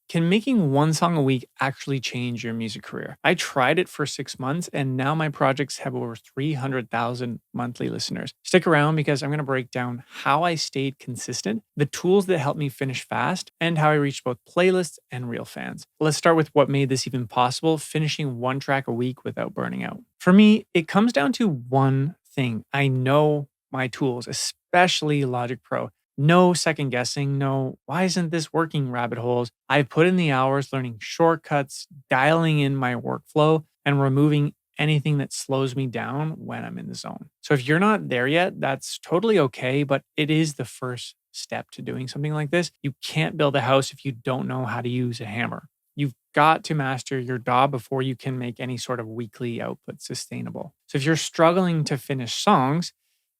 Can making one song a week actually change your music career? I tried it for 6 months and now my projects have over 300,000 monthly listeners. Stick around because I'm going to break down how I stayed consistent, the tools that helped me finish fast, and how I reached both playlists and real fans. Let's start with what made this even possible, finishing one track a week without burning out. For me, it comes down to one thing. I know my tools, especially Logic Pro. No second guessing, no, why isn't this working rabbit holes. I've put in the hours learning shortcuts, dialing in my workflow, and removing anything that slows me down when I'm in the zone. So if you're not there yet, that's totally okay, but it is the first step to doing something like this. You can't build a house if you don't know how to use a hammer. You've got to master your DAW before you can make any sort of weekly output sustainable. So if you're struggling to finish songs,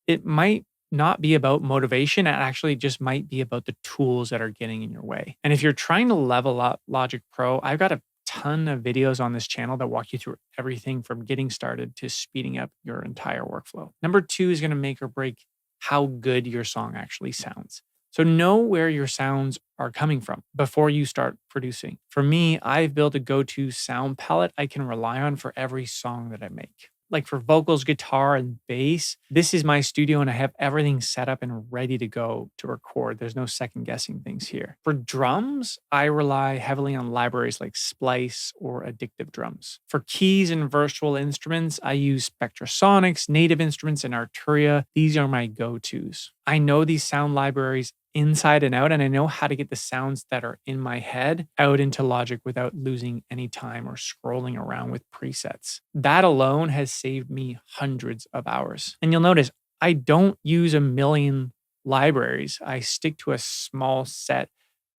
it might not be about motivation. It actually just might be about the tools that are getting in your way. And if you're trying to level up Logic Pro, I've got a ton of videos on this channel that walk you through everything from getting started to speeding up your entire workflow. Number two is going to make or break how good your song actually sounds. So know where your sounds are coming from before you start producing. For me, I've built a go-to sound palette I can rely on for every song that I make. Like for vocals, guitar, and bass, this is my studio and I have everything set up and ready to go to record. There's no second guessing things here. For drums, I rely heavily on libraries like Splice or Addictive Drums. For keys and virtual instruments, I use Spectrasonics, Native Instruments, and Arturia. These are my go-tos. I know these sound libraries inside and out, and I know how to get the sounds that are in my head out into Logic without losing any time or scrolling around with presets. That alone has saved me hundreds of hours. And you'll notice I don't use a million libraries. I stick to a small set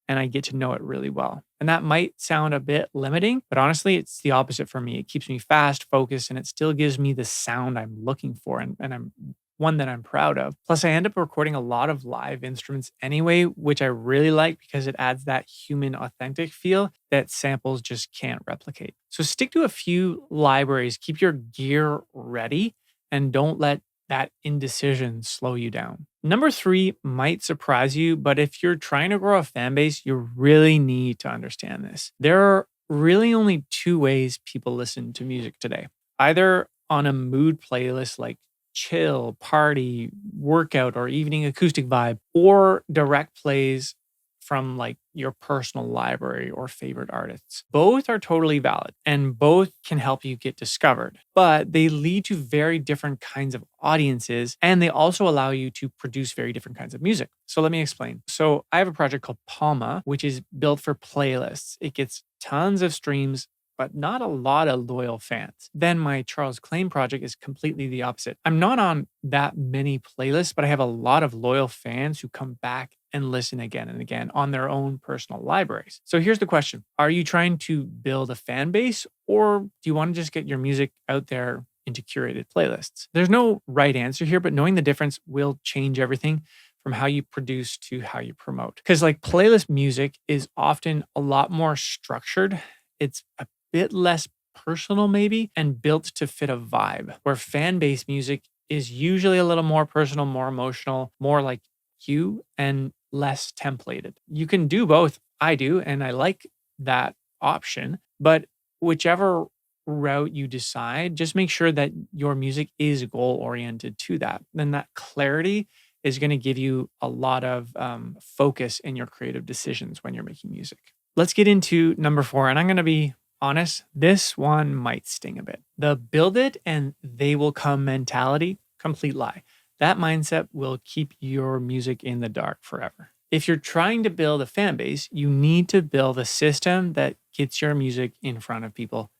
and I get to know it really well. And that might sound a bit limiting, but honestly, it's the opposite for me. It keeps me fast, focused, and it still gives me the sound I'm looking for. And I'm one that I'm proud of. Plus, I end up recording a lot of live instruments anyway, which I really like because it adds that human authentic feel that samples just can't replicate. So stick to a few libraries, keep your gear ready, and don't let that indecision slow you down. Number three might surprise you, but if you're trying to grow a fan base, you really need to understand this. There are really only two ways people listen to music today. Either on a mood playlist like chill, party, workout, or evening acoustic vibe, or direct plays from like your personal library or favorite artists. Both are totally valid and both can help you get discovered, but they lead to very different kinds of audiences and they also allow you to produce very different kinds of music. So let me explain. So I have a project called Palma, which is built for playlists. It gets tons of streams, but not a lot of loyal fans. Then my Charles Claim project is completely the opposite. I'm not on that many playlists, but I have a lot of loyal fans who come back and listen again and again on their own personal libraries. So here's the question. Are you trying to build a fan base or do you want to just get your music out there into curated playlists? There's no right answer here, but knowing the difference will change everything from how you produce to how you promote. Because like playlist music is often a lot more structured. It's a bit less personal maybe and built to fit a vibe, where fan-based music is usually a little more personal, more emotional, more like you and less templated. You can do both. I do, and I like that option, but whichever route you decide, just make sure that your music is goal-oriented to that. Then that clarity is going to give you a lot of focus in your creative decisions when you're making music. Let's get into number four, and I'm going to be honest, this one might sting a bit. The build it and they will come mentality, complete lie. That mindset will keep your music in the dark forever. If you're trying to build a fan base, you need to build a system that gets your music in front of people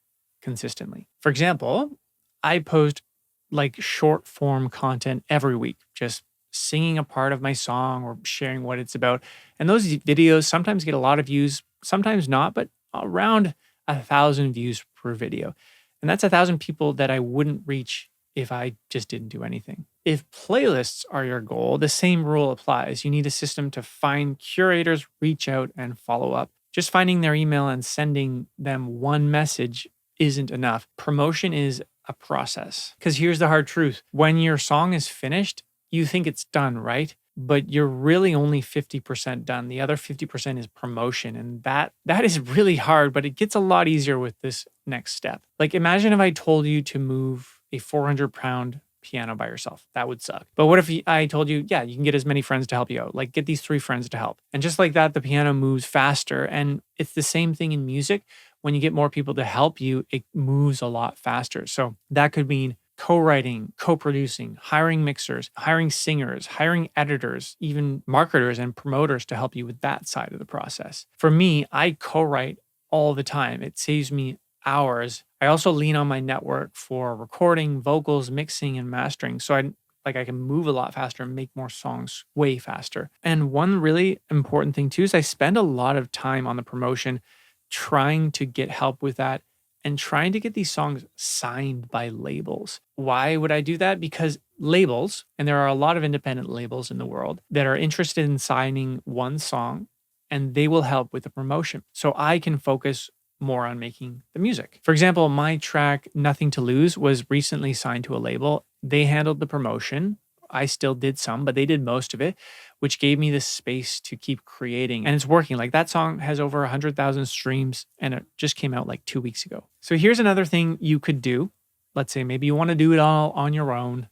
consistently. For example, I post like short form content every week, just singing a part of my song or sharing what it's about. And those videos sometimes get a lot of views, sometimes not, but around 1,000 views per video. And that's 1,000 people that I wouldn't reach if I just didn't do anything. If playlists are your goal, the same rule applies. You need a system to find curators, reach out, and follow up. Just finding their email and sending them one message isn't enough. Promotion is a process. Because here's the hard truth. When your song is finished, you think it's done, right? but you're really only 50% done. The other 50% is promotion. And that is really hard, but it gets a lot easier with this next step. Like imagine if I told you to move a 400-pound piano by yourself. That would suck. But what if I told you, yeah, you can get as many friends to help you out. Like get these 3 friends to help. And just like that, the piano moves faster. And it's the same thing in music. When you get more people to help you, it moves a lot faster. So that could mean co-writing, co-producing, hiring mixers, hiring singers, hiring editors, even marketers and promoters to help you with that side of the process. For me, I co-write all the time. It saves me hours. I also lean on my network for recording, vocals, mixing, and mastering. So I can move a lot faster and make more songs way faster. And one really important thing too is I spend a lot of time on the promotion trying to get help with that and trying to get these songs signed by labels. Why would I do that? Because labels, and there are a lot of independent labels in the world that are interested in signing one song, and they will help with the promotion. So I can focus more on making the music. For example, my track Nothing to Lose was recently signed to a label. They handled the promotion. I still did some, but they did most of it, which gave me the space to keep creating. And it's working. Like that song has over 100,000 streams and it just came out like 2 weeks ago. So here's another thing you could do. Let's say maybe you want to do it all on your own.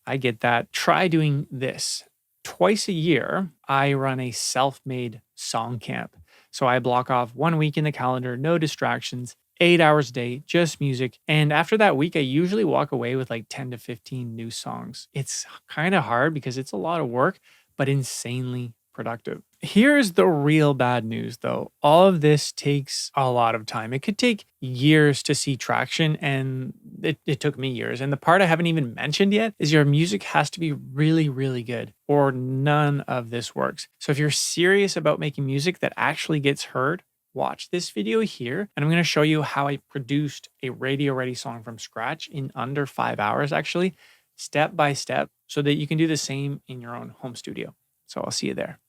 I get that. Try doing this. Twice a year, I run a self-made song camp. So I block off 1 week in the calendar, no distractions, 8 hours a day, just music. And after that week, I usually walk away with like 10 to 15 new songs. It's kind of hard because it's a lot of work, but insanely productive. Here's the real bad news though. All of this takes a lot of time. It could take years to see traction, and it took me years. And the part I haven't even mentioned yet is your music has to be really, really good or none of this works. So if you're serious about making music that actually gets heard, watch this video here, and I'm going to show you how I produced a radio ready song from scratch in under 5 hours, actually, step by step, so that you can do the same in your own home studio. So I'll see you there.